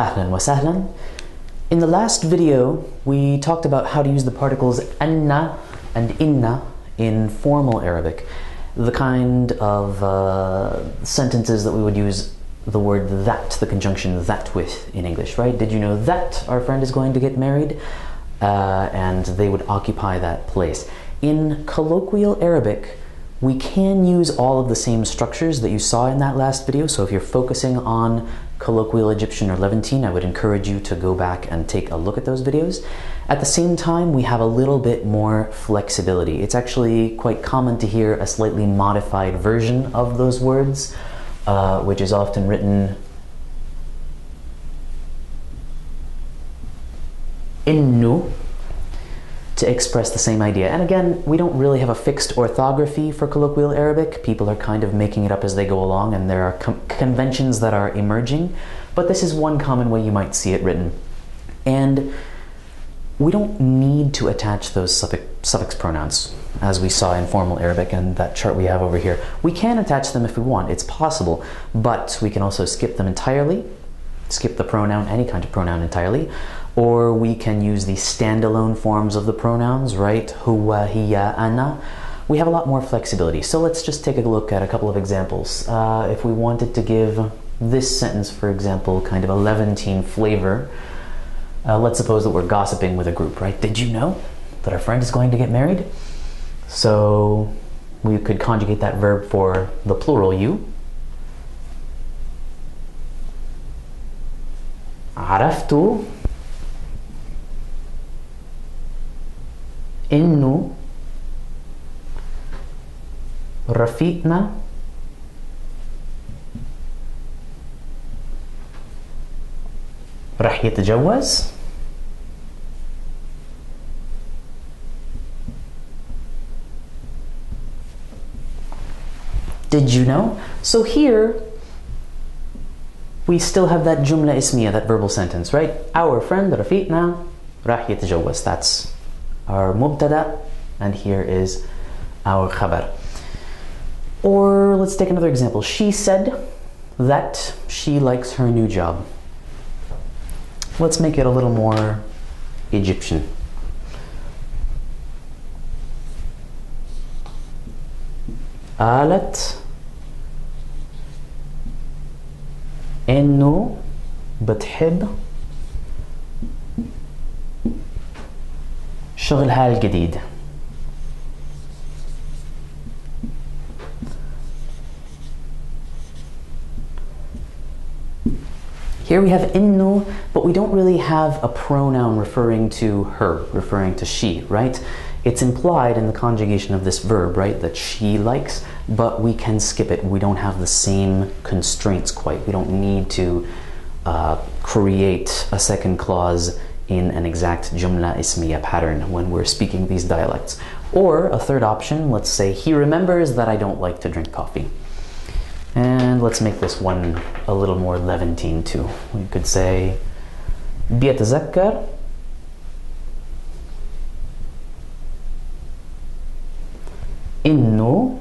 أهلا وسهلا. In the last video, we talked about how to use the particles anna and inna in formal Arabic, the kind of sentences that we would use the word that, the conjunction that with in English, right? Did you know that our friend is going to get married? And they would occupy that place. In colloquial Arabic, we can use all of the same structures that you saw in that last video. So if you're focusing on colloquial Egyptian or Levantine, I would encourage you to go back and take a look at those videos. At the same time, we have a little bit more flexibility. It's actually quite common to hear a slightly modified version of those words, which is often written innu, to express the same idea. And again, we don't really have a fixed orthography for colloquial Arabic. People are kind of making it up as they go along, and there are conventions that are emerging, but this is one common way you might see it written. And we don't need to attach those suffix pronouns, as we saw in formal Arabic and that chart we have over here. We can attach them if we want, it's possible, but we can also skip them entirely, skip the pronoun, any kind of pronoun entirely, or we can use the standalone forms of the pronouns, right? Huwa, hiya, ana. We have a lot more flexibility. So let's just take a look at a couple of examples. If we wanted to give this sentence, for example, kind of a Levantine flavor, let's suppose that we're gossiping with a group, right? Did you know that our friend is going to get married? So we could conjugate that verb for the plural you. عرفت إنه رفيقنا رح يتجوز. Did you know? So here we still have that jumla ismiya, that verbal sentence, right? Our friend رفيقنا رح يتجوز. That's our mubtada, and here is our khabar. Or let's take another example. She said that she likes her new job. Let's make it a little more Egyptian. قالت إنه بتحب شغلها الجديد. Here we have innu, but we don't really have a pronoun referring to her, referring to she, right? It's implied in the conjugation of this verb, right, that she likes, but we can skip it. We don't have the same constraints quite. We don't need to create a second clause in an exact jumla ismiya pattern when we're speaking these dialects. Or a third option, let's say, he remembers that I don't like to drink coffee. And let's make this one a little more Levantine too. We could say بيتذكر إنه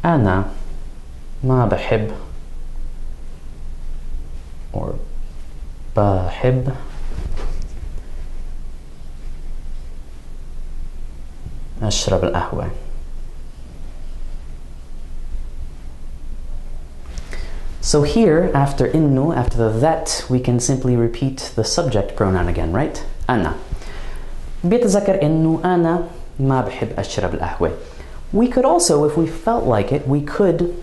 أنا ما بحب or بحب أشرب القهوة. So here, after innu, after the that, we can simply repeat the subject pronoun again, right? أنا. بيتذكر إنه أنا ما بحب أشرب القهوة. We could also, if we felt like it, we could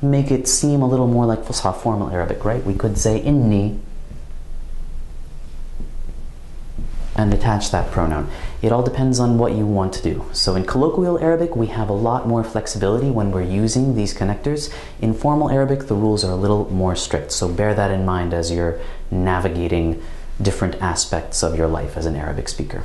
make it seem a little more like Fusha formal Arabic, right? We could say inni and attach that pronoun. It all depends on what you want to do. So in colloquial Arabic, we have a lot more flexibility when we're using these connectors. In formal Arabic, the rules are a little more strict. So bear that in mind as you're navigating different aspects of your life as an Arabic speaker.